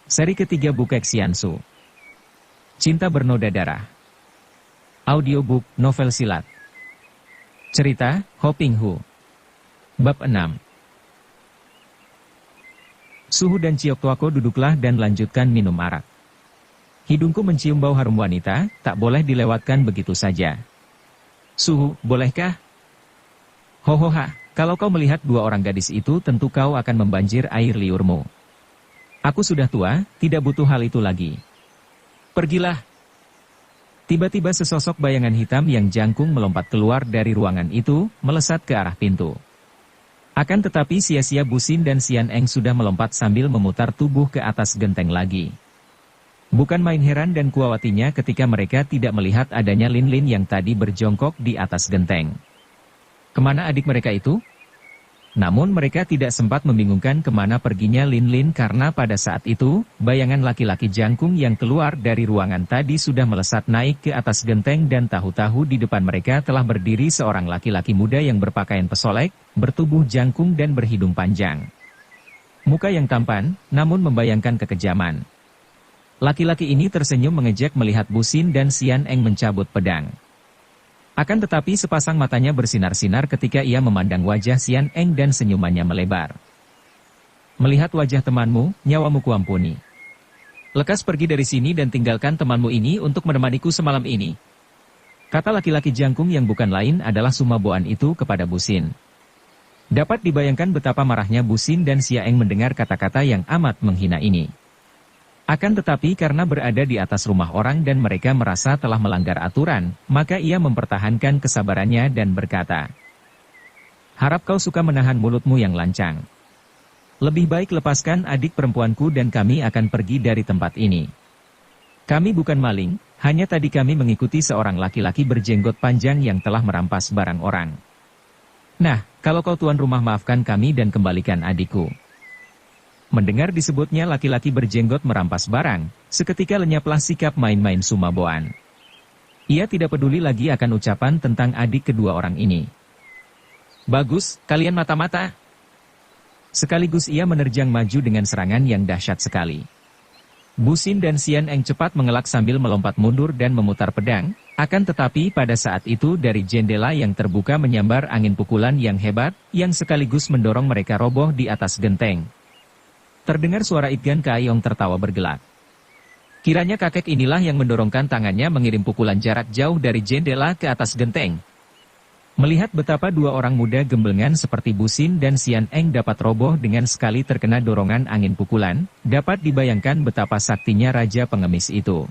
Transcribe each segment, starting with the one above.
Seri ketiga Bukek Xiansu. Cinta Bernoda Darah. Audiobook, novel silat. Cerita, Ho Ping Hu. Bab 6. Suhu dan Ciok Tuako duduklah dan lanjutkan minum arak. Hidungku mencium bau harum wanita, tak boleh dilewatkan begitu saja. Suhu, bolehkah? Hohoha, kalau kau melihat dua orang gadis itu tentu kau akan membanjir air liurmu. Aku sudah tua, tidak butuh hal itu lagi. Pergilah. Tiba-tiba sesosok bayangan hitam yang jangkung melompat keluar dari ruangan itu, melesat ke arah pintu. Akan tetapi sia-sia Busin dan Xian Eng sudah melompat sambil memutar tubuh ke atas genteng lagi. Bukan main heran dan kuawatinya ketika mereka tidak melihat adanya Lin Lin yang tadi berjongkok di atas genteng. Kemana adik mereka itu? Namun mereka tidak sempat membingungkan kemana perginya Lin Lin karena pada saat itu, bayangan laki-laki jangkung yang keluar dari ruangan tadi sudah melesat naik ke atas genteng dan tahu-tahu di depan mereka telah berdiri seorang laki-laki muda yang berpakaian pesolek, bertubuh jangkung dan berhidung panjang. Muka yang tampan, namun membayangkan kekejaman. Laki-laki ini tersenyum mengejek melihat Busin dan Xian Eng mencabut pedang. Akan tetapi sepasang matanya bersinar-sinar ketika ia memandang wajah Xian Eng dan senyumannya melebar. Melihat wajah temanmu, nyawamu kuampuni. Lekas pergi dari sini dan tinggalkan temanmu ini untuk menemaniku semalam ini. Kata laki-laki jangkung yang bukan lain adalah Sumaboan itu kepada Busin. Dapat dibayangkan betapa marahnya Busin dan Xian Eng mendengar kata-kata yang amat menghina ini. Akan tetapi karena berada di atas rumah orang dan mereka merasa telah melanggar aturan, maka ia mempertahankan kesabarannya dan berkata, "Harap kau suka menahan mulutmu yang lancang. Lebih baik lepaskan adik perempuanku dan kami akan pergi dari tempat ini. Kami bukan maling, hanya tadi kami mengikuti seorang laki-laki berjenggot panjang yang telah merampas barang orang. Nah, kalau kau tuan rumah maafkan kami dan kembalikan adikku." Mendengar disebutnya laki-laki berjenggot merampas barang, seketika lenyaplah sikap main-main Sumaboan. Ia tidak peduli lagi akan ucapan tentang adik kedua orang ini. "Bagus, kalian mata-mata." Sekaligus ia menerjang maju dengan serangan yang dahsyat sekali. Busin dan Xian Eng cepat mengelak sambil melompat mundur dan memutar pedang, akan tetapi pada saat itu dari jendela yang terbuka menyambar angin pukulan yang hebat, yang sekaligus mendorong mereka roboh di atas genteng. Terdengar suara Itgan Kaiyong tertawa bergelak. Kiranya kakek inilah yang mendorongkan tangannya mengirim pukulan jarak jauh dari jendela ke atas genteng. Melihat betapa dua orang muda gemblengan seperti Busin dan Xian Eng dapat roboh dengan sekali terkena dorongan angin pukulan, dapat dibayangkan betapa saktinya raja pengemis itu.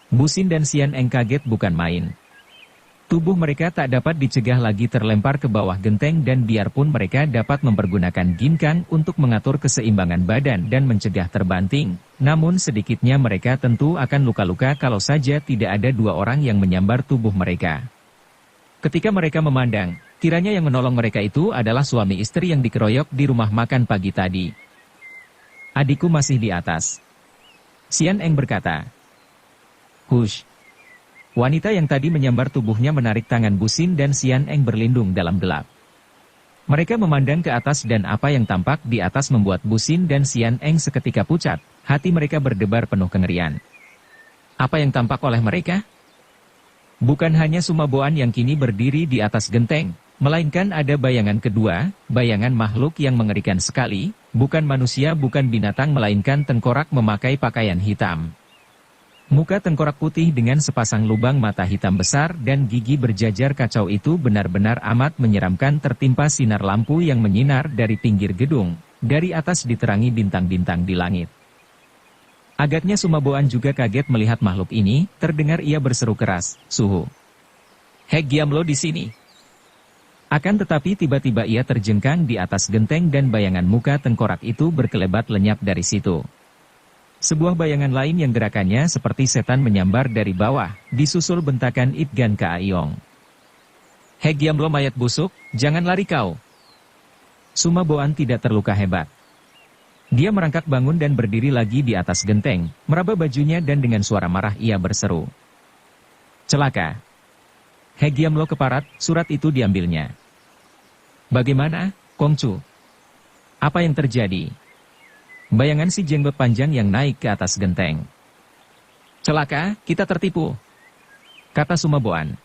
Busin dan Xian Eng kaget bukan main. Tubuh mereka tak dapat dicegah lagi terlempar ke bawah genteng dan biarpun mereka dapat mempergunakan ginkang untuk mengatur keseimbangan badan dan mencegah terbanting, namun sedikitnya mereka tentu akan luka-luka kalau saja tidak ada dua orang yang menyambar tubuh mereka. Ketika mereka memandang, kiranya yang menolong mereka itu adalah suami istri yang dikeroyok di rumah makan pagi tadi. "Adikku masih di atas," Xian Eng berkata. "Hush." Wanita yang tadi menyambar tubuhnya menarik tangan Busin dan Xian Eng berlindung dalam gelap. Mereka memandang ke atas dan apa yang tampak di atas membuat Busin dan Xian Eng seketika pucat, hati mereka berdebar penuh kengerian. Apa yang tampak oleh mereka? Bukan hanya Sumaboan yang kini berdiri di atas genteng, melainkan ada bayangan kedua, bayangan makhluk yang mengerikan sekali, bukan manusia bukan binatang melainkan tengkorak memakai pakaian hitam. Muka tengkorak putih dengan sepasang lubang mata hitam besar dan gigi berjajar kacau itu benar-benar amat menyeramkan tertimpa sinar lampu yang menyinar dari pinggir gedung, dari atas diterangi bintang-bintang di langit. Agaknya Sumaboan juga kaget melihat makhluk ini, terdengar ia berseru keras, "Suhu! Hek Giamlo di sini!" Akan tetapi tiba-tiba ia terjengkang di atas genteng dan bayangan muka tengkorak itu berkelebat lenyap dari situ. Sebuah bayangan lain yang gerakannya seperti setan menyambar dari bawah, disusul bentakan Itgan Kaiyong. "Hek Giamlo mayat busuk, jangan lari kau!" Sumaboan tidak terluka hebat. Dia merangkak bangun dan berdiri lagi di atas genteng, meraba bajunya dan dengan suara marah ia berseru. "Celaka! Hek Giamlo keparat, surat itu diambilnya." "Bagaimana, Kongcu? Apa yang terjadi?" Bayangan si jenggot panjang yang naik ke atas genteng. "Celaka, kita tertipu," kata Sumaboan.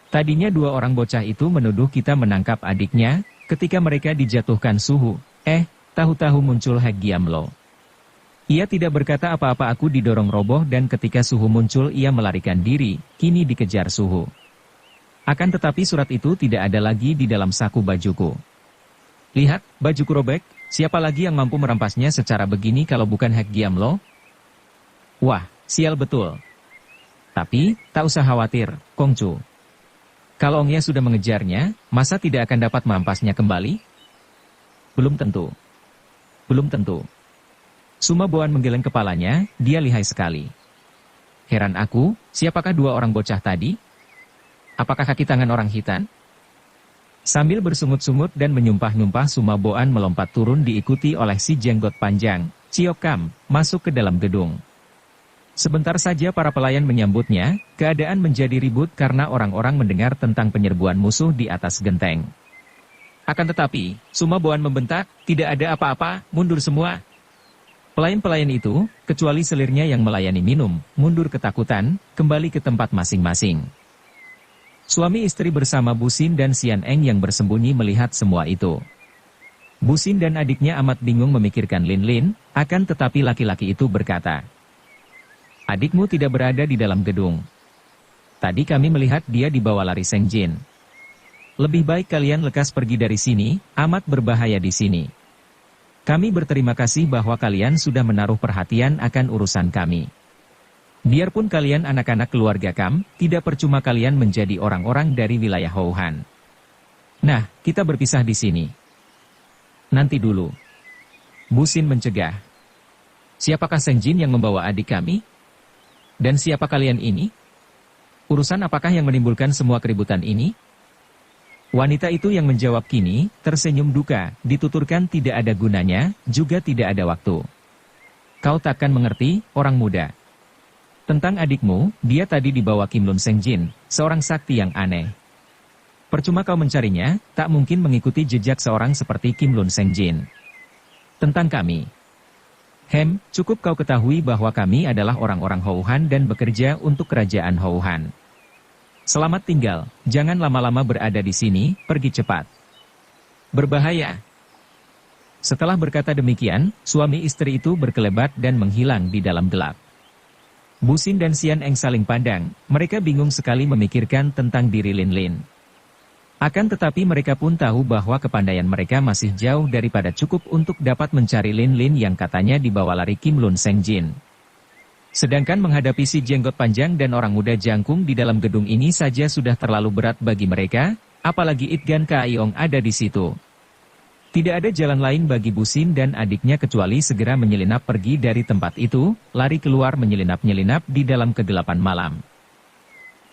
Tadinya dua orang bocah itu menuduh kita menangkap adiknya, ketika mereka dijatuhkan Suhu. Tahu-tahu muncul Hek Giamlo. Ia tidak berkata apa-apa, aku didorong roboh dan ketika Suhu muncul ia melarikan diri, kini dikejar Suhu. Akan tetapi surat itu tidak ada lagi di dalam saku bajuku. Lihat, bajuku robek, siapa lagi yang mampu merampasnya secara begini kalau bukan Hek Giamlo? Wah, sial betul. Tapi, tak usah khawatir, Kongcu. Kalau Ongya sudah mengejarnya, masa tidak akan dapat merampasnya kembali? Belum tentu. Belum tentu. Sumaboan menggeleng kepalanya, dia lihai sekali. Heran aku, siapakah dua orang bocah tadi? Apakah kaki tangan orang hitam? Sambil bersungut-sungut dan menyumpah-nyumpah Sumaboan melompat turun diikuti oleh si jenggot panjang, Ciok Kam, masuk ke dalam gedung. Sebentar saja para pelayan menyambutnya, keadaan menjadi ribut karena orang-orang mendengar tentang penyerbuan musuh di atas genteng. Akan tetapi, Sumaboan membentak, tidak ada apa-apa, mundur semua. Pelayan-pelayan itu, kecuali selirnya yang melayani minum, mundur ketakutan, kembali ke tempat masing-masing. Suami istri bersama Busin dan Sian Eng yang bersembunyi melihat semua itu. Busin dan adiknya amat bingung memikirkan Lin Lin, akan tetapi laki-laki itu berkata, "Adikmu tidak berada di dalam gedung. Tadi kami melihat dia dibawa lari Seng Jin. Lebih baik kalian lekas pergi dari sini, amat berbahaya di sini. Kami berterima kasih bahwa kalian sudah menaruh perhatian akan urusan kami. Biarpun kalian anak-anak keluarga Kam, tidak percuma kalian menjadi orang-orang dari wilayah Houhan. Nah, kita berpisah di sini." "Nanti dulu." Busin mencegah. "Siapakah Seng Jin yang membawa adik kami? Dan siapa kalian ini? Urusan apakah yang menimbulkan semua keributan ini?" Wanita itu yang menjawab kini, tersenyum duka, dituturkan tidak ada gunanya, juga tidak ada waktu. "Kau takkan mengerti, orang muda. Tentang adikmu, dia tadi dibawa Kim Lun Seng Jin, seorang sakti yang aneh. Percuma kau mencarinya, tak mungkin mengikuti jejak seorang seperti Kim Lun Seng Jin. Tentang kami. Cukup kau ketahui bahwa kami adalah orang-orang Houhan dan bekerja untuk kerajaan Houhan. Selamat tinggal, jangan lama-lama berada di sini, pergi cepat. Berbahaya." Setelah berkata demikian, suami istri itu berkelebat dan menghilang di dalam gelap. Busin dan Sian Eng saling pandang, mereka bingung sekali memikirkan tentang diri Lin Lin. Akan tetapi mereka pun tahu bahwa kepandaian mereka masih jauh daripada cukup untuk dapat mencari Lin Lin yang katanya dibawa lari Kim Lun Seng Jin. Sedangkan menghadapi si jenggot panjang dan orang muda jangkung di dalam gedung ini saja sudah terlalu berat bagi mereka, apalagi Itgan Kaiong ada di situ. Tidak ada jalan lain bagi Busin dan adiknya kecuali segera menyelinap pergi dari tempat itu, lari keluar menyelinap-nyelinap di dalam kegelapan malam.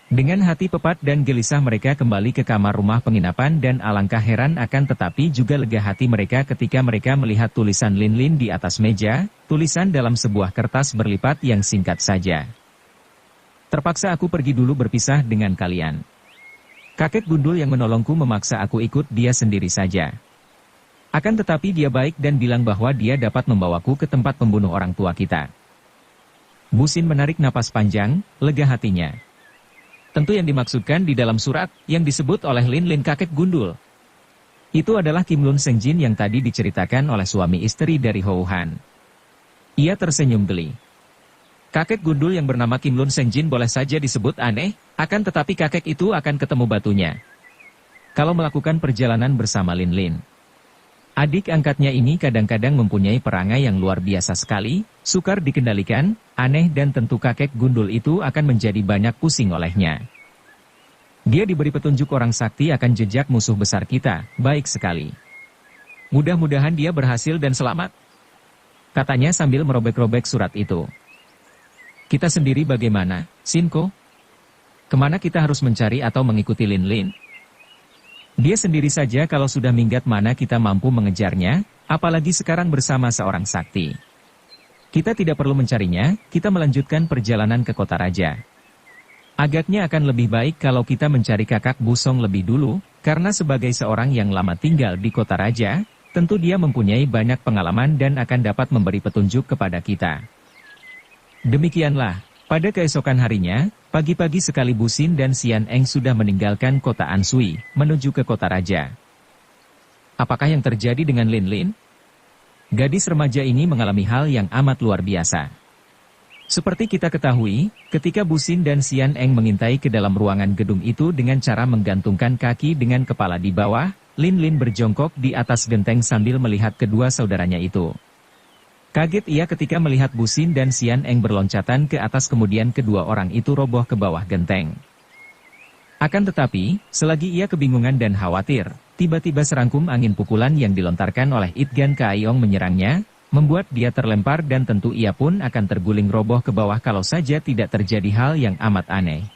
Dengan hati pepat dan gelisah mereka kembali ke kamar rumah penginapan dan alangkah heran akan tetapi juga lega hati mereka ketika mereka melihat tulisan Lin Lin di atas meja, tulisan dalam sebuah kertas berlipat yang singkat saja. "Terpaksa aku pergi dulu berpisah dengan kalian. Kakek gundul yang menolongku memaksa aku ikut dia sendiri saja. Akan tetapi dia baik dan bilang bahwa dia dapat membawaku ke tempat pembunuh orang tua kita." Busin menarik napas panjang, lega hatinya. Tentu yang dimaksudkan di dalam surat, yang disebut oleh Lin Lin kakek gundul. Itu adalah Kim Lun Seng Jin yang tadi diceritakan oleh suami istri dari Houhan. Ia tersenyum geli. Kakek gundul yang bernama Kim Lun Seng Jin boleh saja disebut aneh, akan tetapi kakek itu akan ketemu batunya kalau melakukan perjalanan bersama Lin Lin. Adik angkatnya ini kadang-kadang mempunyai perangai yang luar biasa sekali, sukar dikendalikan, aneh dan tentu kakek gundul itu akan menjadi banyak pusing olehnya. Dia diberi petunjuk orang sakti akan jejak musuh besar kita, baik sekali. Mudah-mudahan dia berhasil dan selamat, katanya sambil merobek-robek surat itu. Kita sendiri bagaimana, Sinko? Kemana kita harus mencari atau mengikuti Lin Lin? Dia sendiri saja kalau sudah minggat mana kita mampu mengejarnya, apalagi sekarang bersama seorang sakti. Kita tidak perlu mencarinya, kita melanjutkan perjalanan ke kota raja. Agaknya akan lebih baik kalau kita mencari kakak Busong lebih dulu, karena sebagai seorang yang lama tinggal di kota raja, Tentu dia mempunyai banyak pengalaman dan akan dapat memberi petunjuk kepada kita. Demikianlah, pada keesokan harinya, pagi-pagi sekali Bu Xin dan Xian Eng sudah meninggalkan kota Anshui, menuju ke kota raja. Apakah yang terjadi dengan Lin Lin? Gadis remaja ini mengalami hal yang amat luar biasa. Seperti kita ketahui, ketika Bu Xin dan Xian Eng mengintai ke dalam ruangan gedung itu dengan cara menggantungkan kaki dengan kepala di bawah, Lin Lin berjongkok di atas genteng sambil melihat kedua saudaranya itu. Kaget ia ketika melihat Bu Xin dan Xian Eng berloncatan ke atas kemudian kedua orang itu roboh ke bawah genteng. Akan tetapi, selagi ia kebingungan dan khawatir, tiba-tiba serangkum angin pukulan yang dilontarkan oleh Itgan Kaiyong menyerangnya, membuat dia terlempar dan tentu ia pun akan terguling roboh ke bawah kalau saja tidak terjadi hal yang amat aneh.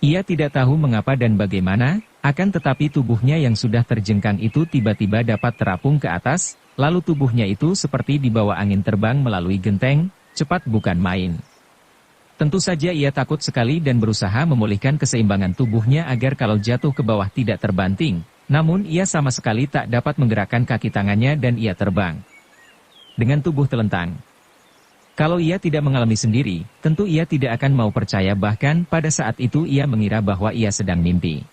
Ia tidak tahu mengapa dan bagaimana, akan tetapi tubuhnya yang sudah terjengkang itu tiba-tiba dapat terapung ke atas, lalu tubuhnya itu seperti dibawa angin terbang melalui genteng, cepat bukan main. Tentu saja ia takut sekali dan berusaha memulihkan keseimbangan tubuhnya agar kalau jatuh ke bawah tidak terbanting, namun ia sama sekali tak dapat menggerakkan kaki tangannya dan ia terbang dengan tubuh telentang. Kalau ia tidak mengalami sendiri, tentu ia tidak akan mau percaya bahkan pada saat itu ia mengira bahwa ia sedang mimpi.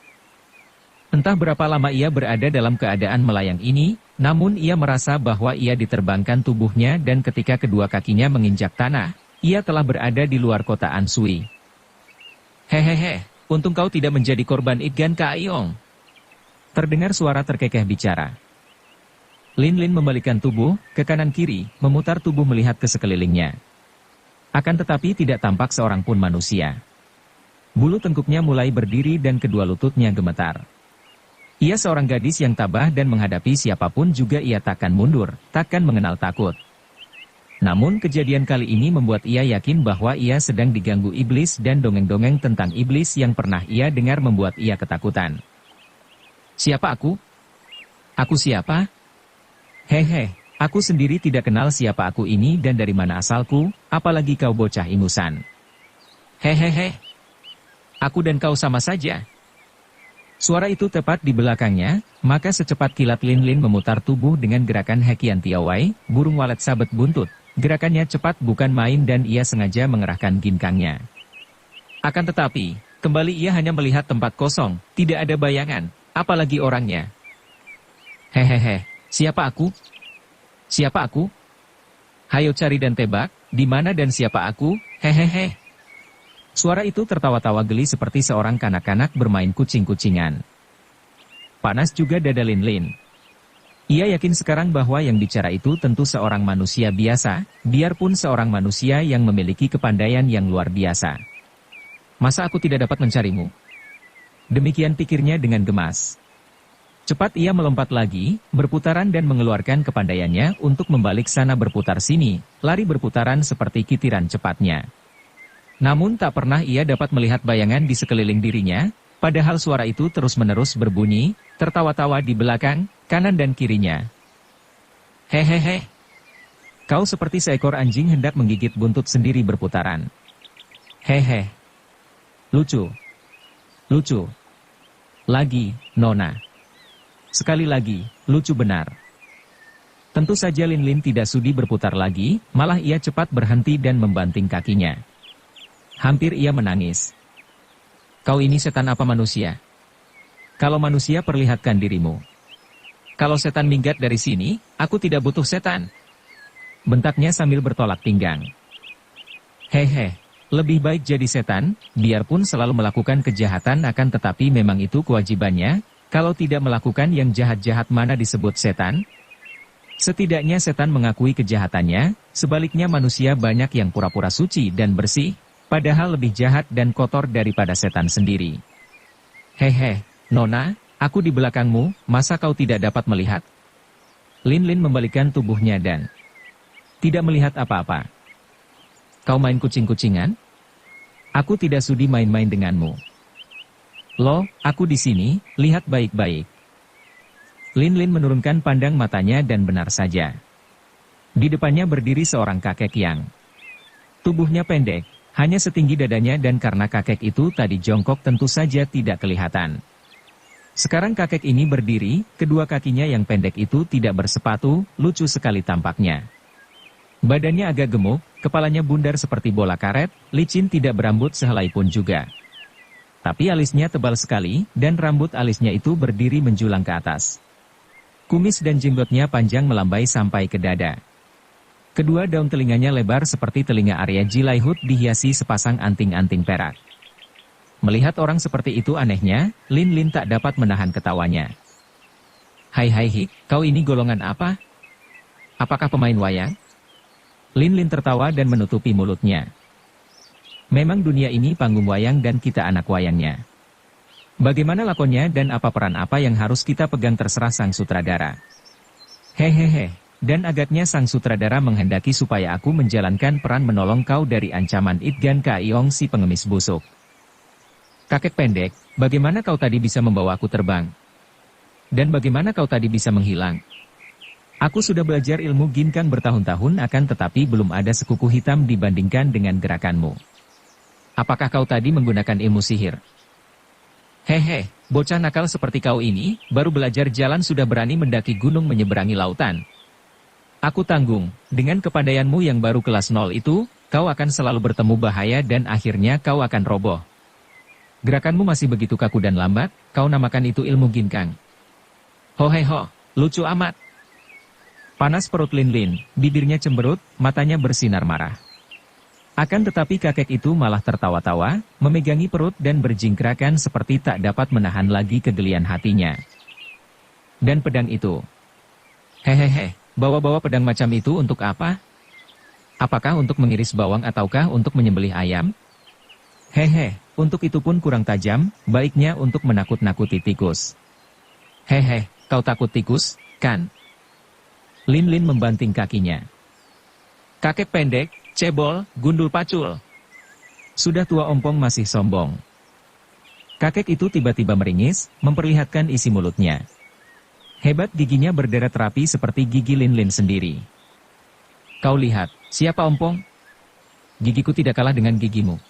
Entah berapa lama ia berada dalam keadaan melayang ini, namun ia merasa bahwa ia diterbangkan tubuhnya dan ketika kedua kakinya menginjak tanah, ia telah berada di luar kota Anshui. Hehehe, untung kau tidak menjadi korban Itgan Kaiyong. Terdengar suara terkekeh bicara. Lin Lin membalikkan tubuh, ke kanan kiri, memutar tubuh melihat ke sekelilingnya. Akan tetapi tidak tampak seorang pun manusia. Bulu tengkuknya mulai berdiri dan kedua lututnya gemetar. Ia seorang gadis yang tabah dan menghadapi siapapun juga ia takkan mundur, takkan mengenal takut. Namun kejadian kali ini membuat ia yakin bahwa ia sedang diganggu iblis dan dongeng-dongeng tentang iblis yang pernah ia dengar membuat ia ketakutan. Siapa aku? Aku siapa? Hehe, aku sendiri tidak kenal siapa aku ini dan dari mana asalku, apalagi kau bocah ingusan. Hehehe, aku dan kau sama saja. Suara itu tepat di belakangnya, maka secepat kilat Lin Lin memutar tubuh dengan gerakan Hekian Tiawai, burung walet sabet buntut. Gerakannya cepat bukan main dan ia sengaja mengerahkan ginkangnya. Akan tetapi, kembali ia hanya melihat tempat kosong, tidak ada bayangan, apalagi orangnya. Hehehe. Siapa aku? Siapa aku? Hayo cari dan tebak, di mana dan siapa aku? Hehehe. Suara itu tertawa-tawa geli seperti seorang kanak-kanak bermain kucing-kucingan. Panas juga dada Lin Lin. Ia yakin sekarang bahwa yang bicara itu tentu seorang manusia biasa, biarpun seorang manusia yang memiliki kepandaian yang luar biasa. Masa aku tidak dapat mencarimu? Demikian pikirnya dengan gemas. Cepat ia melompat lagi, berputaran dan mengeluarkan kepandaiannya untuk membalik sana berputar sini, lari berputaran seperti kitiran cepatnya. Namun tak pernah ia dapat melihat bayangan di sekeliling dirinya, padahal suara itu terus-menerus berbunyi, tertawa-tawa di belakang, kanan dan kirinya. Hehehe. Kau seperti seekor anjing hendak menggigit buntut sendiri berputaran. Hehe. Lucu. Lucu. Lagi, Nona. Sekali lagi, lucu benar. Tentu saja Lin Lin tidak sudi berputar lagi, malah ia cepat berhenti dan membanting kakinya. Hampir ia menangis. Kau ini setan apa manusia? Kalau manusia perlihatkan dirimu. Kalau setan minggat dari sini, aku tidak butuh setan. Bentaknya sambil bertolak pinggang. Hehe, lebih baik jadi setan, biarpun selalu melakukan kejahatan akan tetapi memang itu kewajibannya. Kalau tidak melakukan yang jahat-jahat mana disebut setan? Setidaknya setan mengakui kejahatannya, sebaliknya manusia banyak yang pura-pura suci dan bersih, padahal lebih jahat dan kotor daripada setan sendiri. Hehe, Nona, aku di belakangmu, masa kau tidak dapat melihat? Lin Lin membalikkan tubuhnya dan tidak melihat apa-apa. Kau main kucing-kucingan? Aku tidak sudi main-main denganmu. Loh, aku di sini, lihat baik-baik. Lin Lin menurunkan pandang matanya dan benar saja. Di depannya berdiri seorang kakek yang tubuhnya pendek, hanya setinggi dadanya dan karena kakek itu tadi jongkok tentu saja tidak kelihatan. Sekarang kakek ini berdiri, kedua kakinya yang pendek itu tidak bersepatu, lucu sekali tampaknya. Badannya agak gemuk, kepalanya bundar seperti bola karet, licin tidak berambut sehelai pun juga. Tapi alisnya tebal sekali, dan rambut alisnya itu berdiri menjulang ke atas. Kumis dan jenggotnya panjang melambai sampai ke dada. Kedua daun telinganya lebar seperti telinga Arya Jilaihut dihiasi sepasang anting-anting perak. Melihat orang seperti itu anehnya, Lin Lin tak dapat menahan ketawanya. Hai Hik, kau ini golongan apa? Apakah pemain wayang? Lin Lin tertawa dan menutupi mulutnya. Memang dunia ini panggung wayang dan kita anak wayangnya. Bagaimana lakonnya dan apa peran apa yang harus kita pegang terserah sang sutradara. Hehehe, dan agaknya sang sutradara menghendaki supaya aku menjalankan peran menolong kau dari ancaman Itgan Kaiong si pengemis busuk. Kakek pendek, bagaimana kau tadi bisa membawa aku terbang? Dan bagaimana kau tadi bisa menghilang? Aku sudah belajar ilmu ginkang bertahun-tahun akan tetapi belum ada sekuku hitam dibandingkan dengan gerakanmu. Apakah kau tadi menggunakan ilmu sihir? Hehe, bocah nakal seperti kau ini, baru belajar jalan sudah berani mendaki gunung menyeberangi lautan. Aku tanggung, dengan kepandaianmu yang baru kelas 0 itu, kau akan selalu bertemu bahaya dan akhirnya kau akan roboh. Gerakanmu masih begitu kaku dan lambat, kau namakan itu ilmu ginkang. Ho, lucu amat. Panas perut Lin Lin, bibirnya cemberut, matanya bersinar marah. Akan tetapi kakek itu malah tertawa-tawa, memegangi perut dan berjingkrakan seperti tak dapat menahan lagi kegelian hatinya. Dan pedang itu. Hehehe, bawa-bawa pedang macam itu untuk apa? Apakah untuk mengiris bawang ataukah untuk menyembelih ayam? Hehe, untuk itu pun kurang tajam, baiknya untuk menakut-nakuti tikus. Hehe, kau takut tikus, kan? Lin Lin membanting kakinya. Kakek pendek, cebol, gundul pacul. Sudah tua ompong masih sombong. Kakek itu tiba-tiba meringis, memperlihatkan isi mulutnya. Hebat giginya berderet rapi seperti gigi Lin Lin sendiri. Kau lihat, siapa ompong? Gigiku tidak kalah dengan gigimu.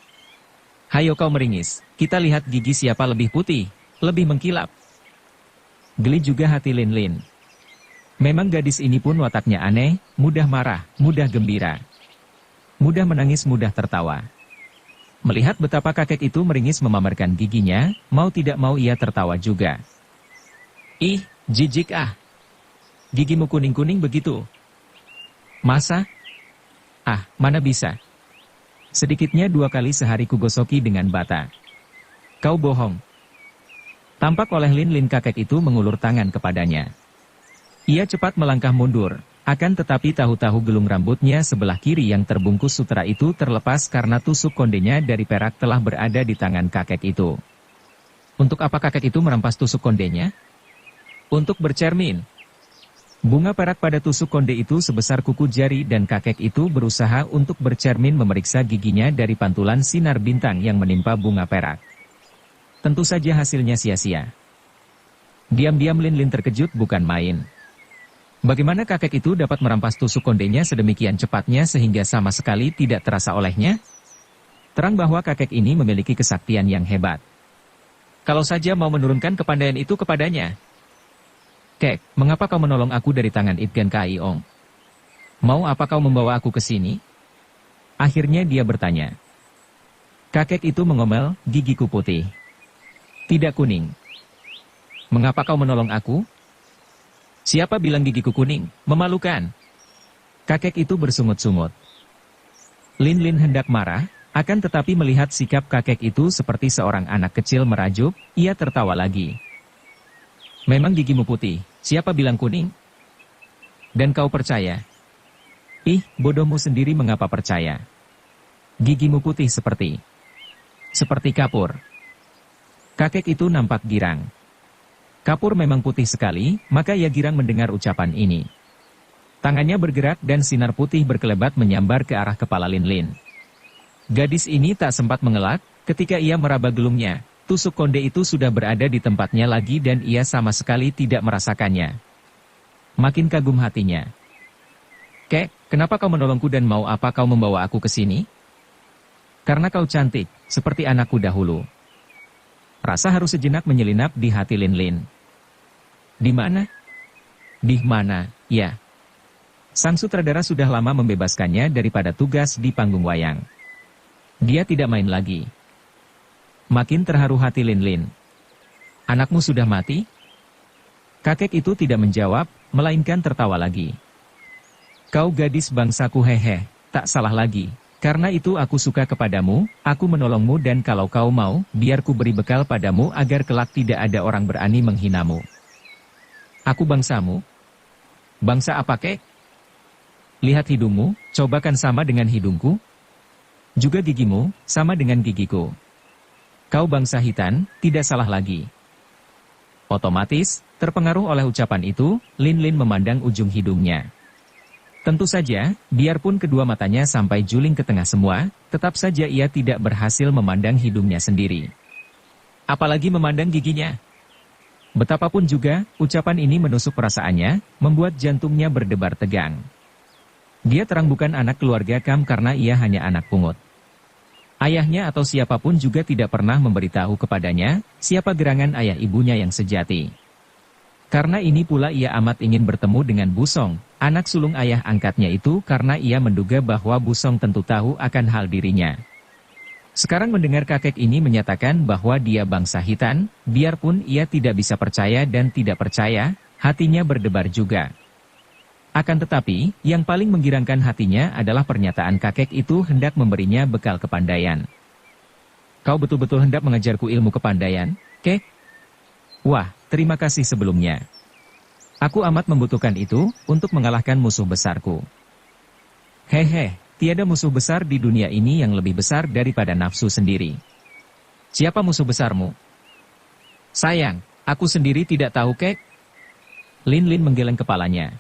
Hayo kau meringis, kita lihat gigi siapa lebih putih, lebih mengkilap. Geli juga hati Lin Lin. Memang gadis ini pun wataknya aneh, mudah marah, mudah gembira. Mudah menangis, mudah tertawa. Melihat betapa kakek itu meringis memamerkan giginya, mau tidak mau ia tertawa juga. Ih, jijik ah. Gigimu kuning-kuning begitu. Masa? Ah, mana bisa. Sedikitnya 2 kali sehari kugosoki dengan bata. Kau bohong. Tampak oleh Lin Lin kakek itu mengulur tangan kepadanya. Ia cepat melangkah mundur, akan tetapi tahu-tahu gelung rambutnya sebelah kiri yang terbungkus sutera itu terlepas karena tusuk kondenya dari perak telah berada di tangan kakek itu. Untuk apa kakek itu merampas tusuk kondenya? Untuk bercermin. Bunga perak pada tusuk konde itu sebesar kuku jari dan kakek itu berusaha untuk bercermin memeriksa giginya dari pantulan sinar bintang yang menimpa bunga perak. Tentu saja hasilnya sia-sia. Diam-diam Lin Lin terkejut bukan main. Bagaimana kakek itu dapat merampas tusuk kondenya sedemikian cepatnya sehingga sama sekali tidak terasa olehnya? Terang bahwa kakek ini memiliki kesaktian yang hebat. Kalau saja mau menurunkan kepandaian itu kepadanya. Kek, mengapa kau menolong aku dari tangan Itgan Kaiong? Mau apa kau membawa aku ke sini? Akhirnya dia bertanya. Kakek itu mengomel, gigiku putih. Tidak kuning. Mengapa kau menolong aku? Siapa bilang gigiku kuning? Memalukan. Kakek itu bersungut-sungut. Lin Lin hendak marah, akan tetapi melihat sikap kakek itu seperti seorang anak kecil merajuk, ia tertawa lagi. Memang gigimu putih, siapa bilang kuning? Dan kau percaya? Ih, bodohmu sendiri mengapa percaya? Gigimu putih seperti kapur. Kakek itu nampak girang. Kapur memang putih sekali, maka ia girang mendengar ucapan ini. Tangannya bergerak dan sinar putih berkelebat menyambar ke arah kepala Lin Lin. Gadis ini tak sempat mengelak, ketika ia meraba gelungnya, tusuk konde itu sudah berada di tempatnya lagi dan ia sama sekali tidak merasakannya. Makin kagum hatinya. Kek, kenapa kau menolongku dan mau apa kau membawa aku ke sini? Karena kau cantik, seperti anakku dahulu. Rasa haru sejenak menyelinap di hati Lin Lin. Di mana? Di mana, ya. Sang sutradara sudah lama membebaskannya daripada tugas di panggung wayang. Dia tidak main lagi. Makin terharu hati Lin Lin. Anakmu sudah mati? Kakek itu tidak menjawab, melainkan tertawa lagi. Kau gadis bangsaku, hehe, tak salah lagi. Karena itu aku suka kepadamu, aku menolongmu, dan kalau kau mau, biar ku beri bekal padamu agar kelak tidak ada orang berani menghinamu. Aku bangsamu? Bangsa apa, kek? Lihat hidungmu, cobakan sama dengan hidungku. Juga gigimu, sama dengan gigiku. Kau bangsa Hitan, tidak salah lagi. Otomatis, terpengaruh oleh ucapan itu, Lin Lin memandang ujung hidungnya. Tentu saja, biarpun kedua matanya sampai juling ke tengah semua, tetap saja ia tidak berhasil memandang hidungnya sendiri. Apalagi memandang giginya. Betapapun juga, ucapan ini menusuk perasaannya, membuat jantungnya berdebar tegang. Dia terang bukan anak keluarga Kam karena ia hanya anak pungut. Ayahnya atau siapapun juga tidak pernah memberitahu kepadanya, siapa gerangan ayah ibunya yang sejati. Karena ini pula ia amat ingin bertemu dengan Busong, anak sulung ayah angkatnya itu, karena ia menduga bahwa Busong tentu tahu akan hal dirinya. Sekarang mendengar kakek ini menyatakan bahwa dia bangsa Hitan, biarpun ia tidak bisa percaya dan tidak percaya, hatinya berdebar juga. Akan tetapi, yang paling menggirangkan hatinya adalah pernyataan kakek itu hendak memberinya bekal kepandaian. Kau betul-betul hendak mengajarku ilmu kepandaian, kek? Wah, terima kasih sebelumnya. Aku amat membutuhkan itu, untuk mengalahkan musuh besarku. Hehe, tiada musuh besar di dunia ini yang lebih besar daripada nafsu sendiri. Siapa musuh besarmu? Sayang, aku sendiri tidak tahu, kek. Lin Lin menggeleng kepalanya.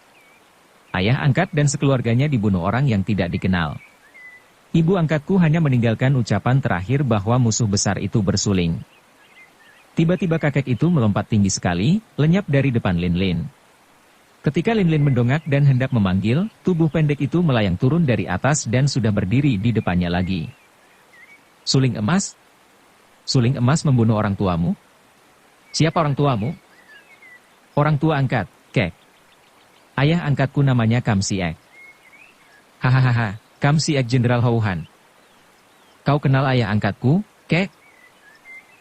Ayah angkat dan sekeluarganya dibunuh orang yang tidak dikenal. Ibu angkatku hanya meninggalkan ucapan terakhir bahwa musuh besar itu bersuling. Tiba-tiba kakek itu melompat tinggi sekali, lenyap dari depan Lin Lin. Ketika Lin Lin mendongak dan hendak memanggil, tubuh pendek itu melayang turun dari atas dan sudah berdiri di depannya lagi. Suling emas? Suling emas membunuh orang tuamu? Siapa orang tuamu? Orang tua angkat, kek. Ayah angkatku namanya Kam Siek. Hahaha, Kam Siek Jenderal Houhan. Kau kenal ayah angkatku, kek?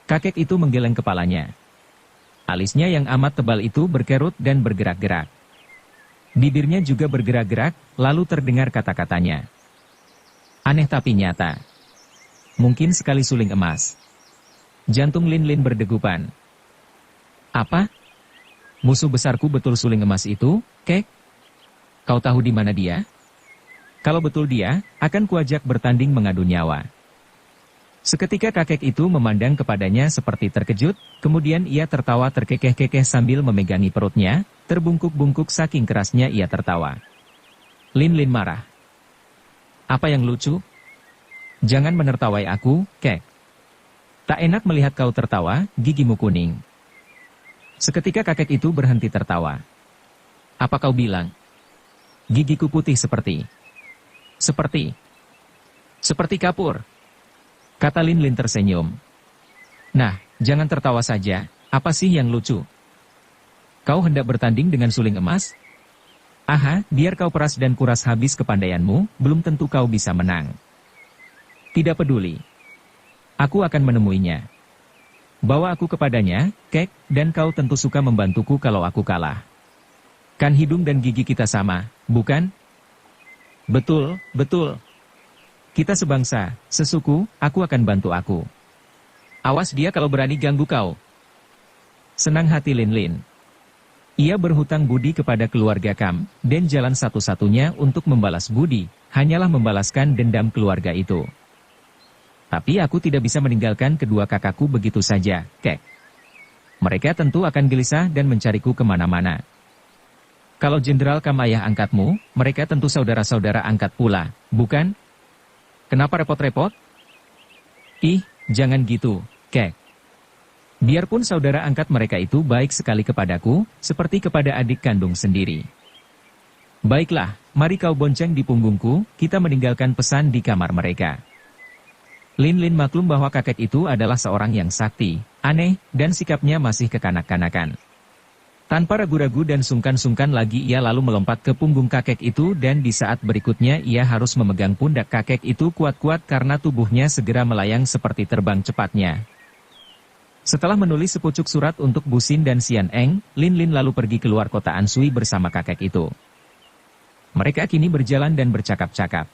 Kakek itu menggeleng kepalanya. Alisnya yang amat tebal itu berkerut dan bergerak-gerak. Bibirnya juga bergerak-gerak, lalu terdengar kata-katanya. Aneh tapi nyata. Mungkin sekali suling emas. Jantung Lin Lin berdegupan. Apa? Musuh besarku betul suling emas itu, kek? Kau tahu di mana dia? Kalau betul dia, akan kuajak bertanding mengadu nyawa. Seketika kakek itu memandang kepadanya seperti terkejut, kemudian ia tertawa terkekeh-kekeh sambil memegangi perutnya, terbungkuk-bungkuk saking kerasnya ia tertawa. Lin Lin marah. Apa yang lucu? Jangan menertawai aku, kek. Tak enak melihat kau tertawa, gigimu kuning. Seketika kakek itu berhenti tertawa. Apa kau bilang? Gigiku putih seperti kapur. Kata Lin Lin tersenyum. Nah, jangan tertawa saja, apa sih yang lucu? Kau hendak bertanding dengan suling emas? Aha, biar kau peras dan kuras habis kepandaianmu, belum tentu kau bisa menang. Tidak peduli. Aku akan menemuinya. Bawa aku kepadanya, kek, dan kau tentu suka membantuku kalau aku kalah. Kan hidung dan gigi kita sama, bukan? Betul, betul. Kita sebangsa, sesuku, aku akan bantu aku. Awas dia kalau berani ganggu kau. Senang hati Lin Lin. Ia berhutang budi kepada keluarga Kam, dan jalan satu-satunya untuk membalas budi, hanyalah membalaskan dendam keluarga itu. Tapi aku tidak bisa meninggalkan kedua kakakku begitu saja, kek. Mereka tentu akan gelisah dan mencariku kemana-mana. Kalau Jenderal Kam ayah angkatmu, mereka tentu saudara-saudara angkat pula, bukan? Kenapa repot-repot? Ih, jangan gitu, kek. Biarpun saudara angkat mereka itu baik sekali kepadaku, seperti kepada adik kandung sendiri. Baiklah, mari kau bonceng di punggungku, kita meninggalkan pesan di kamar mereka. Lin Lin maklum bahwa kakek itu adalah seorang yang sakti, aneh, dan sikapnya masih kekanak-kanakan. Tanpa ragu-ragu dan sungkan-sungkan lagi ia lalu melompat ke punggung kakek itu dan di saat berikutnya ia harus memegang pundak kakek itu kuat-kuat karena tubuhnya segera melayang seperti terbang cepatnya. Setelah menulis sepucuk surat untuk Bu Xin dan Xian Eng, Lin Lin lalu pergi keluar kota Anshui bersama kakek itu. Mereka kini berjalan dan bercakap-cakap.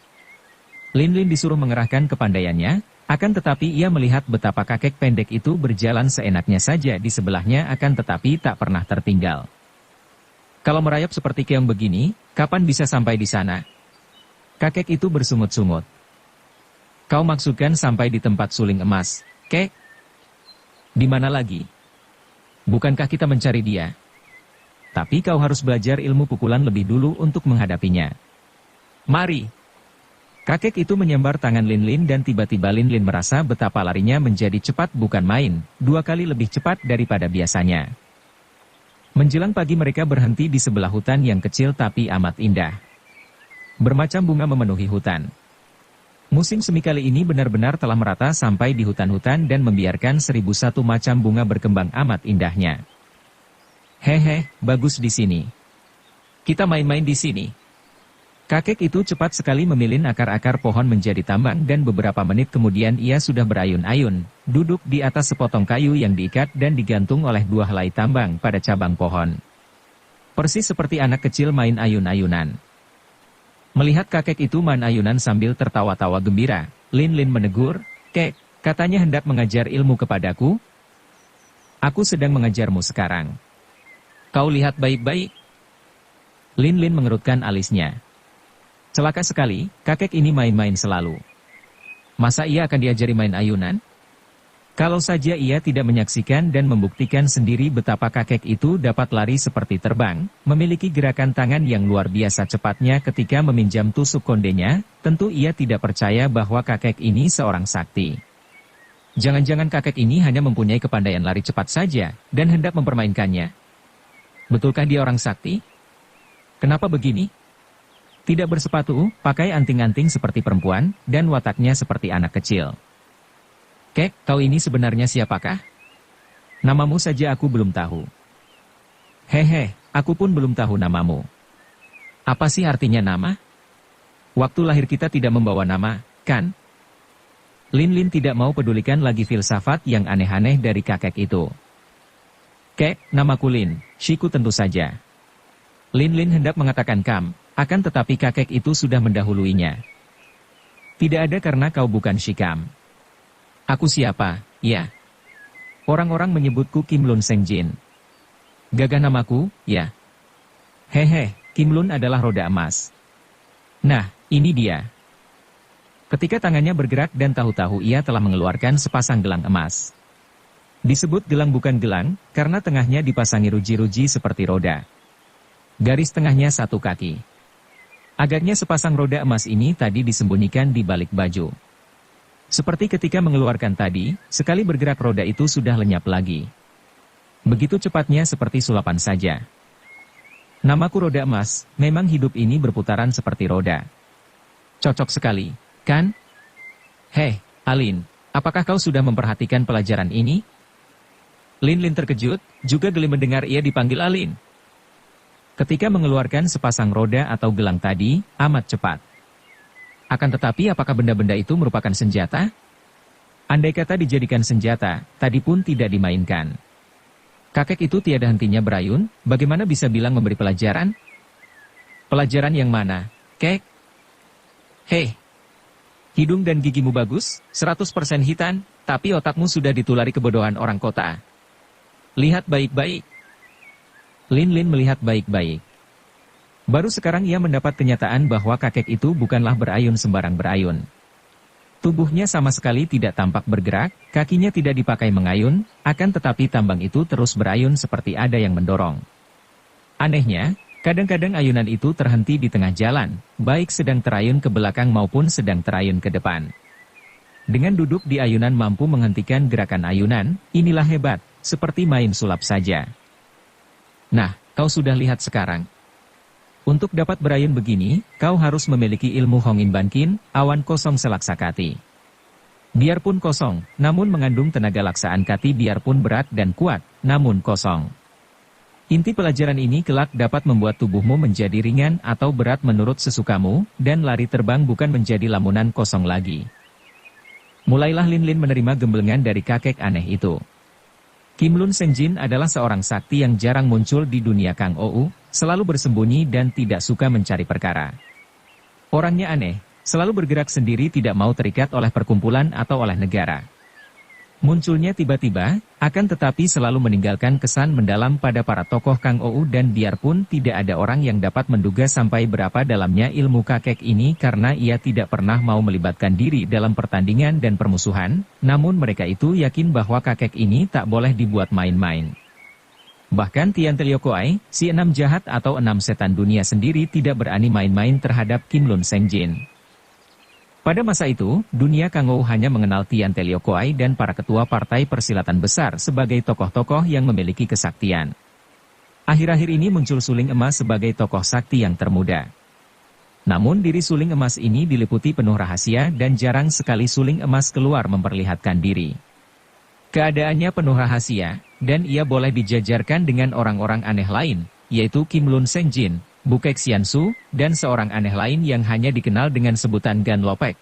Lin Lin disuruh mengerahkan kepandaiannya, akan tetapi ia melihat betapa kakek pendek itu berjalan seenaknya saja di sebelahnya akan tetapi tak pernah tertinggal. Kalau merayap seperti keong begini, kapan bisa sampai di sana? Kakek itu bersungut-sungut. Kau maksudkan sampai di tempat suling emas, kek? Di mana lagi? Bukankah kita mencari dia? Tapi kau harus belajar ilmu pukulan lebih dulu untuk menghadapinya. Mari! Kakek itu menyambar tangan Lin Lin dan tiba-tiba Lin Lin merasa betapa larinya menjadi cepat bukan main, 2 kali lebih cepat daripada biasanya. Menjelang pagi mereka berhenti di sebelah hutan yang kecil tapi amat indah. Bermacam bunga memenuhi hutan. Musim semi kali ini benar-benar telah merata sampai di hutan-hutan dan membiarkan 1001 macam bunga berkembang amat indahnya. Hehe, bagus di sini. Kita main-main di sini. Kakek itu cepat sekali memilin akar-akar pohon menjadi tambang dan beberapa menit kemudian ia sudah berayun-ayun, duduk di atas sepotong kayu yang diikat dan digantung oleh 2 helai tambang pada cabang pohon. Persis seperti anak kecil main ayun-ayunan. Melihat kakek itu main ayunan sambil tertawa-tawa gembira, Lin Lin menegur, "Kek, katanya hendak mengajar ilmu kepadaku? Aku sedang mengajarmu sekarang. Kau lihat baik-baik." Lin Lin mengerutkan alisnya. Celaka sekali, kakek ini main-main selalu. Masa ia akan diajari main ayunan? Kalau saja ia tidak menyaksikan dan membuktikan sendiri betapa kakek itu dapat lari seperti terbang, memiliki gerakan tangan yang luar biasa cepatnya ketika meminjam tusuk kondenya, tentu ia tidak percaya bahwa kakek ini seorang sakti. Jangan-jangan kakek ini hanya mempunyai kepandaian lari cepat saja, dan hendak mempermainkannya. Betulkah dia orang sakti? Kenapa begini? Tidak bersepatu, pakai anting-anting seperti perempuan, dan wataknya seperti anak kecil. Kek, kau ini sebenarnya siapakah? Namamu saja aku belum tahu. Hehe, aku pun belum tahu namamu. Apa sih artinya nama? Waktu lahir kita tidak membawa nama, kan? Lin Lin tidak mau pedulikan lagi filsafat yang aneh-aneh dari kakek itu. Kek, namaku Lin, Shiku tentu saja. Lin Lin hendak mengatakan Kam, akan tetapi kakek itu sudah mendahuluinya. Tidak ada karena kau bukan Shikam. Aku siapa? Ya. Orang-orang menyebutku Kim Lun Sengjin. Gagah namaku, ya. Hehe, Kim Lun adalah roda emas. Nah, ini dia. Ketika tangannya bergerak dan tahu-tahu ia telah mengeluarkan sepasang gelang emas. Disebut gelang bukan gelang, karena tengahnya dipasangi ruji-ruji seperti roda. Garis tengahnya 1 kaki. Agaknya sepasang roda emas ini tadi disembunyikan di balik baju. Seperti ketika mengeluarkan tadi, sekali bergerak roda itu sudah lenyap lagi. Begitu cepatnya seperti sulapan saja. Namaku roda emas, memang hidup ini berputaran seperti roda. Cocok sekali, kan? Hei, Alin, apakah kau sudah memperhatikan pelajaran ini? Lin Lin terkejut, juga geli mendengar ia dipanggil Alin. Ketika mengeluarkan sepasang roda atau gelang tadi, amat cepat. Akan tetapi apakah benda-benda itu merupakan senjata? Andai kata dijadikan senjata, tadi pun tidak dimainkan. Kakek itu tiada hentinya berayun, bagaimana bisa bilang memberi pelajaran? Pelajaran yang mana, kek? Hei, hidung dan gigimu bagus, 100% hitam, tapi otakmu sudah ditulari kebodohan orang kota. Lihat baik-baik. Lin Lin melihat baik-baik. Baru sekarang ia mendapat kenyataan bahwa kakek itu bukanlah berayun sembarang berayun. Tubuhnya sama sekali tidak tampak bergerak, kakinya tidak dipakai mengayun, akan tetapi tambang itu terus berayun seperti ada yang mendorong. Anehnya, kadang-kadang ayunan itu terhenti di tengah jalan, baik sedang terayun ke belakang maupun sedang terayun ke depan. Dengan duduk di ayunan mampu menghentikan gerakan ayunan, inilah hebat, seperti main sulap saja. Nah, kau sudah lihat sekarang. Untuk dapat berayun begini, kau harus memiliki ilmu Hongin Bankin, awan kosong selaksakati. Biarpun kosong, namun mengandung tenaga laksaan kati biarpun berat dan kuat, namun kosong. Inti pelajaran ini kelak dapat membuat tubuhmu menjadi ringan atau berat menurut sesukamu, dan lari terbang bukan menjadi lamunan kosong lagi. Mulailah Lin Lin menerima gemblengan dari kakek aneh itu. Kim Lun Sengjin adalah seorang sakti yang jarang muncul di dunia Kang Ou, selalu bersembunyi dan tidak suka mencari perkara. Orangnya aneh. Selalu bergerak sendiri, tidak mau terikat oleh perkumpulan atau oleh negara. Munculnya tiba-tiba, akan tetapi selalu meninggalkan kesan mendalam pada para tokoh Kang Ou, dan biarpun tidak ada orang yang dapat menduga sampai berapa dalamnya ilmu kakek ini karena ia tidak pernah mau melibatkan diri dalam pertandingan dan permusuhan, namun mereka itu yakin bahwa kakek ini tak boleh dibuat main-main. Bahkan Tian Teliokoai, si 6 jahat atau 6 setan dunia sendiri tidak berani main-main terhadap Kim Lun Sengjin. Pada masa itu, dunia Kang Ou hanya mengenal Tian Teliokoai dan para ketua partai persilatan besar sebagai tokoh-tokoh yang memiliki kesaktian. Akhir-akhir ini muncul Suling Emas sebagai tokoh sakti yang termuda. Namun diri Suling Emas ini diliputi penuh rahasia dan jarang sekali Suling Emas keluar memperlihatkan diri. Keadaannya penuh rahasia, dan ia boleh dijajarkan dengan orang-orang aneh lain, yaitu Kim Lun Sengjin, Bukek Xiansu, dan seorang aneh lain yang hanya dikenal dengan sebutan Gan Lopek.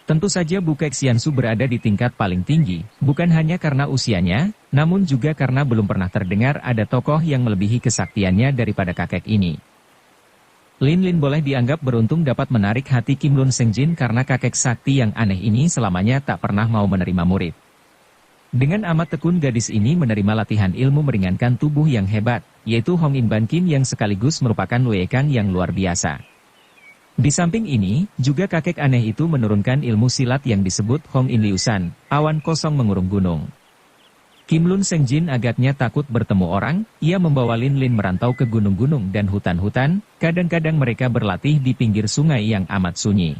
Tentu saja Bukek Xiansu berada di tingkat paling tinggi, bukan hanya karena usianya, namun juga karena belum pernah terdengar ada tokoh yang melebihi kesaktiannya daripada kakek ini. Lin Lin boleh dianggap beruntung dapat menarik hati Kim Lun Sengjin karena kakek sakti yang aneh ini selamanya tak pernah mau menerima murid. Dengan amat tekun gadis ini menerima latihan ilmu meringankan tubuh yang hebat, yaitu Hong In Ban Kim yang sekaligus merupakan Wei Kang yang luar biasa. Di samping ini, juga kakek aneh itu menurunkan ilmu silat yang disebut Hong In Liusan, awan kosong mengurung gunung. Kim Lun Sengjin agaknya takut bertemu orang, ia membawa Lin Lin merantau ke gunung-gunung dan hutan-hutan, kadang-kadang mereka berlatih di pinggir sungai yang amat sunyi.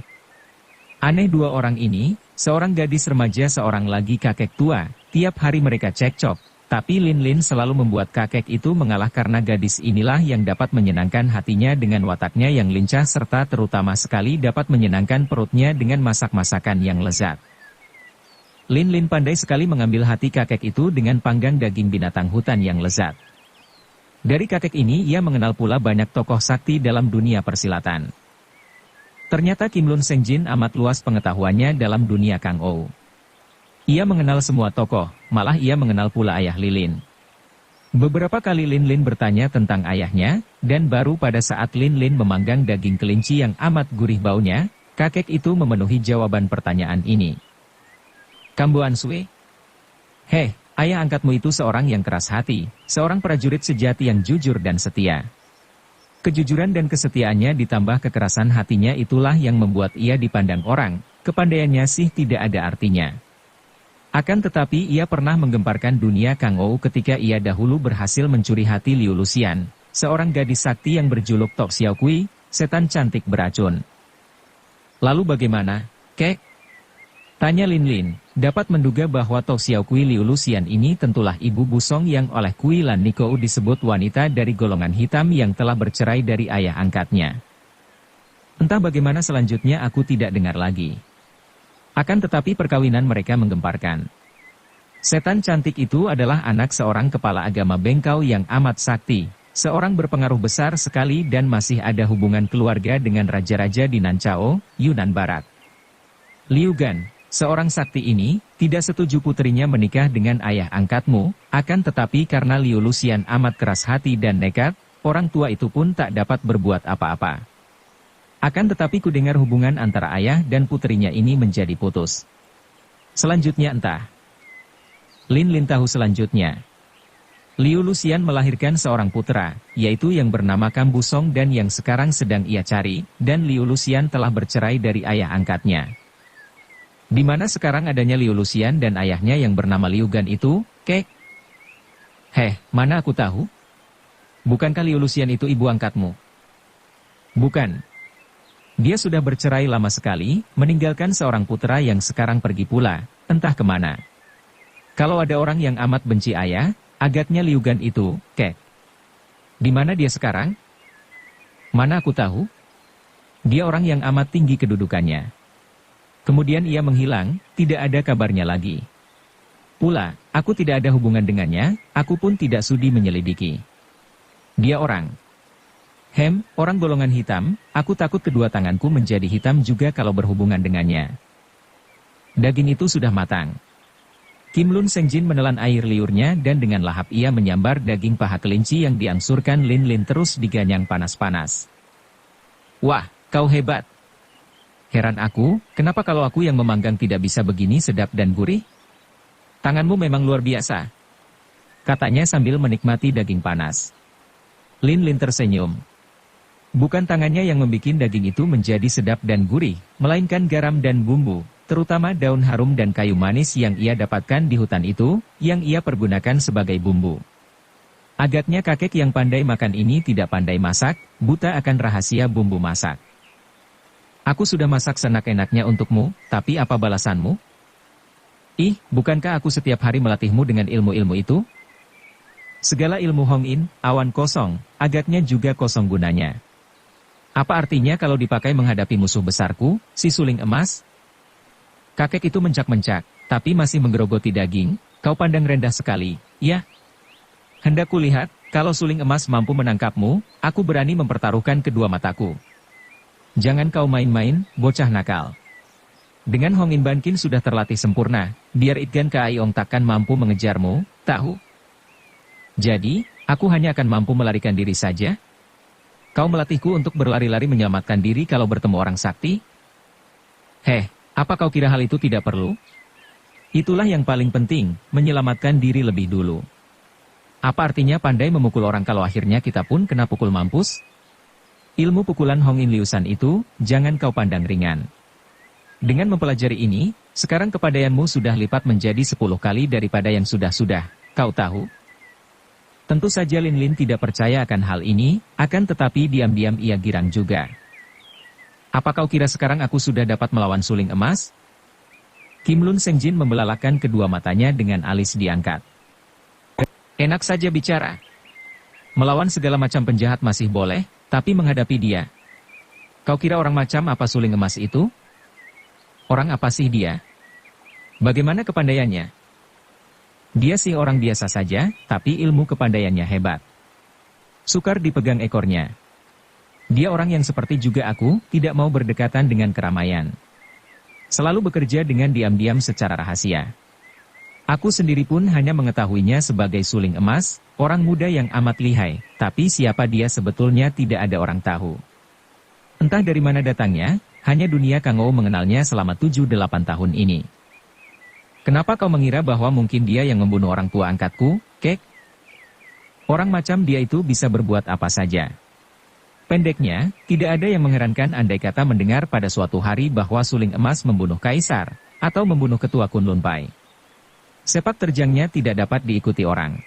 Aneh dua orang ini, seorang gadis remaja seorang lagi kakek tua, tiap hari mereka cekcok, tapi Lin Lin selalu membuat kakek itu mengalah karena gadis inilah yang dapat menyenangkan hatinya dengan wataknya yang lincah serta terutama sekali dapat menyenangkan perutnya dengan masak-masakan yang lezat. Lin Lin pandai sekali mengambil hati kakek itu dengan panggang daging binatang hutan yang lezat. Dari kakek ini ia mengenal pula banyak tokoh sakti dalam dunia persilatan. Ternyata Kim Lun Sengjin amat luas pengetahuannya dalam dunia Kang Ou. Ia mengenal semua tokoh, malah ia mengenal pula ayah Lin. Beberapa kali Lin Lin bertanya tentang ayahnya, dan baru pada saat Lin Lin memanggang daging kelinci yang amat gurih baunya, kakek itu memenuhi jawaban pertanyaan ini. Kambuan Sue? Heh, ayah angkatmu itu seorang yang keras hati, seorang prajurit sejati yang jujur dan setia. Kejujuran dan kesetiaannya ditambah kekerasan hatinya itulah yang membuat ia dipandang orang, kepandaiannya sih tidak ada artinya. Akan tetapi ia pernah menggemparkan dunia Kang Ou ketika ia dahulu berhasil mencuri hati Liu Luxian, seorang gadis sakti yang berjuluk Tok Xiao Kui, setan cantik beracun. Lalu bagaimana, kek? Tanya Lin Lin, dapat menduga bahwa Tok Xiao Kui Liu Luxian ini tentulah ibu busong yang oleh Kui Lan Nikou disebut wanita dari golongan hitam yang telah bercerai dari ayah angkatnya. Entah bagaimana selanjutnya aku tidak dengar lagi. Akan tetapi perkawinan mereka menggemparkan. Setan cantik itu adalah anak seorang kepala agama Bengkau yang amat sakti, seorang berpengaruh besar sekali dan masih ada hubungan keluarga dengan raja-raja di Nancao, Yunnan Barat. Liu Gan, seorang sakti ini, tidak setuju putrinya menikah dengan ayah angkatmu, akan tetapi karena Liu Luxian amat keras hati dan nekat, orang tua itu pun tak dapat berbuat apa-apa. Akan tetapi kudengar hubungan antara ayah dan putrinya ini menjadi putus. Selanjutnya entah. Lin Lin tahu selanjutnya. Liu Luxian melahirkan seorang putra, yaitu yang bernama Kambu Song dan yang sekarang sedang ia cari, dan Liu Luxian telah bercerai dari ayah angkatnya. Di mana sekarang adanya Liu Luxian dan ayahnya yang bernama Liu Gan itu, kek? Heh, mana aku tahu? Bukankah Liu Luxian itu ibu angkatmu? Bukan. Dia sudah bercerai lama sekali, meninggalkan seorang putra yang sekarang pergi pula, entah kemana. Kalau ada orang yang amat benci ayah, agaknya Liu Gan itu, kek. Di mana dia sekarang? Mana aku tahu? Dia orang yang amat tinggi kedudukannya. Kemudian ia menghilang, tidak ada kabarnya lagi. Pula, aku tidak ada hubungan dengannya, aku pun tidak sudi menyelidiki. Dia orang. Orang golongan hitam, aku takut kedua tanganku menjadi hitam juga kalau berhubungan dengannya. Daging itu sudah matang. Kim Lun Sengjin menelan air liurnya dan dengan lahap ia menyambar daging paha kelinci yang diangsurkan Lin Lin terus diganyang panas-panas. Wah, kau hebat. Heran aku, kenapa kalau aku yang memanggang tidak bisa begini sedap dan gurih? Tanganmu memang luar biasa. Katanya sambil menikmati daging panas. Lin Lin tersenyum. Bukan tangannya yang membuat daging itu menjadi sedap dan gurih, melainkan garam dan bumbu, terutama daun harum dan kayu manis yang ia dapatkan di hutan itu, yang ia pergunakan sebagai bumbu. Agaknya kakek yang pandai makan ini tidak pandai masak, buta akan rahasia bumbu masak. Aku sudah masak senak-enaknya untukmu, tapi apa balasanmu? Ih, bukankah aku setiap hari melatihmu dengan ilmu-ilmu itu? Segala ilmu Hong In, awan kosong, agaknya juga kosong gunanya. Apa artinya kalau dipakai menghadapi musuh besarku, si suling emas? Kakek itu mencak-mencak, tapi masih menggerogoti daging. Kau pandang rendah sekali, ya? Hendak kulihat, kalau suling emas mampu menangkapmu, aku berani mempertaruhkan kedua mataku. Jangan kau main-main, bocah nakal. Dengan Hong In Bankin sudah terlatih sempurna, biar Itgan Kaiong takkan mampu mengejarmu, tahu? Jadi, aku hanya akan mampu melarikan diri saja? Kau melatihku untuk berlari-lari menyelamatkan diri kalau bertemu orang sakti? Apa kau kira hal itu tidak perlu? Itulah yang paling penting, menyelamatkan diri lebih dulu. Apa artinya pandai memukul orang kalau akhirnya kita pun kena pukul mampus? Ilmu pukulan Hong In Liusan itu, jangan kau pandang ringan. Dengan mempelajari ini, sekarang kepandaianmu sudah lipat menjadi 10 kali daripada yang sudah-sudah, kau tahu? Tentu saja Lin Lin tidak percaya akan hal ini, akan tetapi diam-diam ia girang juga. Apa kau kira sekarang aku sudah dapat melawan suling emas? Kim Lun Sengjin membelalakan kedua matanya dengan alis diangkat. Enak saja bicara. Melawan segala macam penjahat masih boleh, tapi menghadapi dia. Kau kira orang macam apa suling emas itu? Orang apa sih dia? Bagaimana kepandaiannya? Dia sih orang biasa saja, tapi ilmu kepandaiannya hebat. Sukar dipegang ekornya. Dia orang yang seperti juga aku, tidak mau berdekatan dengan keramaian. Selalu bekerja dengan diam-diam secara rahasia. Aku sendiri pun hanya mengetahuinya sebagai suling emas, orang muda yang amat lihai, tapi siapa dia sebetulnya tidak ada orang tahu. Entah dari mana datangnya, hanya dunia Kangou mengenalnya selama 7-8 tahun ini. Kenapa kau mengira bahwa mungkin dia yang membunuh orang tua angkatku, Kek? Orang macam dia itu bisa berbuat apa saja. Pendeknya, tidak ada yang mengherankan andai kata mendengar pada suatu hari bahwa suling emas membunuh kaisar, atau membunuh ketua Kunlun Pai. Sepak terjangnya tidak dapat diikuti orang.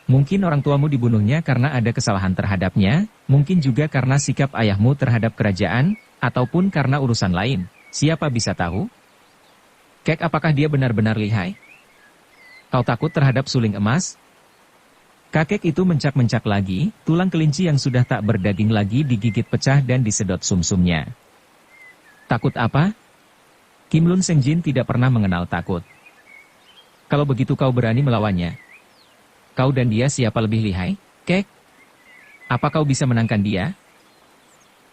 Mungkin orang tuamu dibunuhnya karena ada kesalahan terhadapnya, mungkin juga karena sikap ayahmu terhadap kerajaan, ataupun karena urusan lain, siapa bisa tahu? Kek, apakah dia benar-benar lihai? Kau takut terhadap suling emas? Kakek itu mencak-mencak lagi, tulang kelinci yang sudah tak berdaging lagi digigit pecah dan disedot sumsumnya. Takut apa? Kim Lun Sengjin tidak pernah mengenal takut. Kalau begitu kau berani melawannya? Kau dan dia siapa lebih lihai, Kek? Apa kau bisa menangkan dia?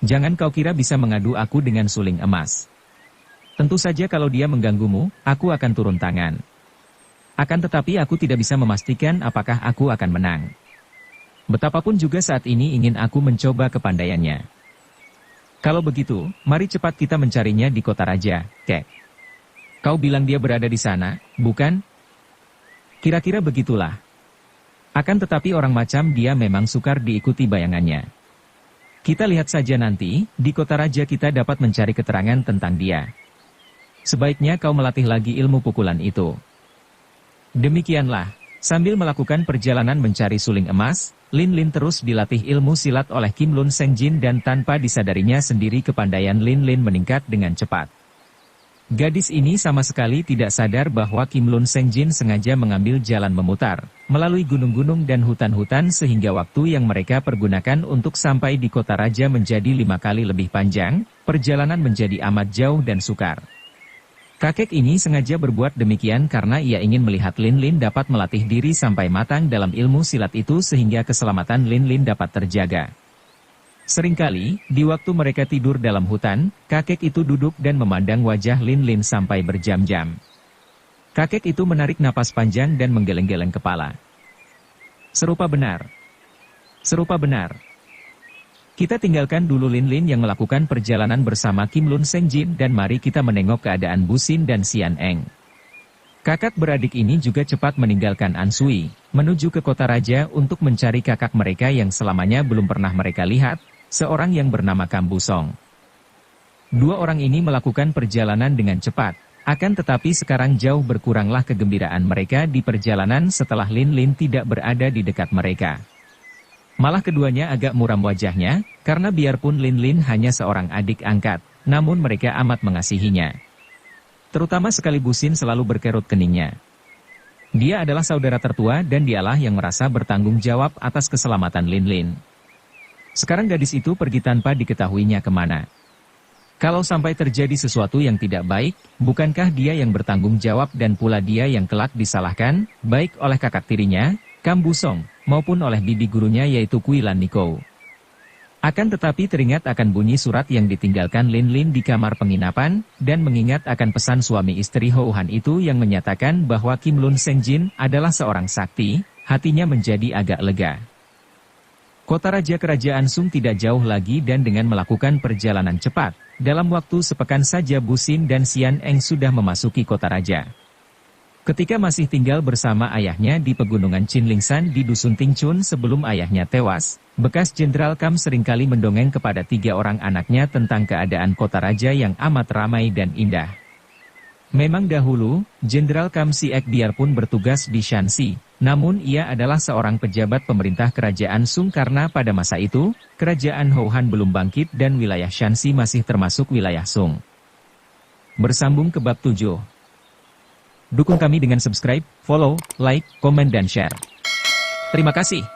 Jangan kau kira bisa mengadu aku dengan suling emas. Tentu saja kalau dia mengganggumu, aku akan turun tangan. Akan tetapi aku tidak bisa memastikan apakah aku akan menang. Betapapun juga saat ini ingin aku mencoba kepandaiannya. Kalau begitu, mari cepat kita mencarinya di kota raja, Kek. Kau bilang dia berada di sana, bukan? Kira-kira begitulah. Akan tetapi orang macam dia memang sukar diikuti bayangannya. Kita lihat saja nanti, di kota raja kita dapat mencari keterangan tentang dia. Sebaiknya kau melatih lagi ilmu pukulan itu. Demikianlah, sambil melakukan perjalanan mencari suling emas, Lin Lin terus dilatih ilmu silat oleh Kim Lun Sengjin dan tanpa disadarinya sendiri kepandaian Lin Lin meningkat dengan cepat. Gadis ini sama sekali tidak sadar bahwa Kim Lun Sengjin sengaja mengambil jalan memutar, melalui gunung-gunung dan hutan-hutan sehingga waktu yang mereka pergunakan untuk sampai di kota raja menjadi 5 kali lebih panjang, perjalanan menjadi amat jauh dan sukar. Kakek ini sengaja berbuat demikian karena ia ingin melihat Lin Lin dapat melatih diri sampai matang dalam ilmu silat itu sehingga keselamatan Lin Lin dapat terjaga. Seringkali, di waktu mereka tidur dalam hutan, kakek itu duduk dan memandang wajah Lin Lin sampai berjam-jam. Kakek itu menarik napas panjang dan menggeleng-geleng kepala. Serupa benar. Serupa benar. Kita tinggalkan dulu Lin Lin yang melakukan perjalanan bersama Kim Lun Seng Jin dan mari kita menengok keadaan Bu Xin dan Xian Eng. Kakak beradik ini juga cepat meninggalkan Anshui, menuju ke kota raja untuk mencari kakak mereka yang selamanya belum pernah mereka lihat, seorang yang bernama Kam Bu Song. Dua orang ini melakukan perjalanan dengan cepat, akan tetapi sekarang jauh berkuranglah kegembiraan mereka di perjalanan setelah Lin Lin tidak berada di dekat mereka. Malah keduanya agak muram wajahnya, karena biarpun Lin Lin hanya seorang adik angkat, namun mereka amat mengasihinya. Terutama sekali Bu Xin selalu berkerut keningnya. Dia adalah saudara tertua dan dialah yang merasa bertanggung jawab atas keselamatan Lin Lin. Sekarang gadis itu pergi tanpa diketahuinya kemana. Kalau sampai terjadi sesuatu yang tidak baik, bukankah dia yang bertanggung jawab dan pula dia yang kelak disalahkan, baik oleh kakak tirinya, Kam Bu Song, maupun oleh bibi gurunya yaitu Kui Lan Niko. Akan tetapi teringat akan bunyi surat yang ditinggalkan Lin Lin di kamar penginapan, dan mengingat akan pesan suami istri Ho Han itu yang menyatakan bahwa Kim Lun Seng Jin adalah seorang sakti, hatinya menjadi agak lega. Kota raja kerajaan Sung tidak jauh lagi dan dengan melakukan perjalanan cepat, dalam waktu sepekan saja Bu Xin dan Xian Eng sudah memasuki kota raja. Ketika masih tinggal bersama ayahnya di pegunungan Chinlingsan di Dusun Tingchun sebelum ayahnya tewas, bekas Jenderal Kam seringkali mendongeng kepada 3 orang anaknya tentang keadaan kota raja yang amat ramai dan indah. Memang dahulu, Jenderal Kam Siek biarpun bertugas di Shanxi, namun ia adalah seorang pejabat pemerintah kerajaan Sung karena pada masa itu, kerajaan Ho Han belum bangkit dan wilayah Shanxi masih termasuk wilayah Sung. Bersambung ke bab 7. Dukung kami dengan subscribe, follow, like, komen dan share. Terima kasih.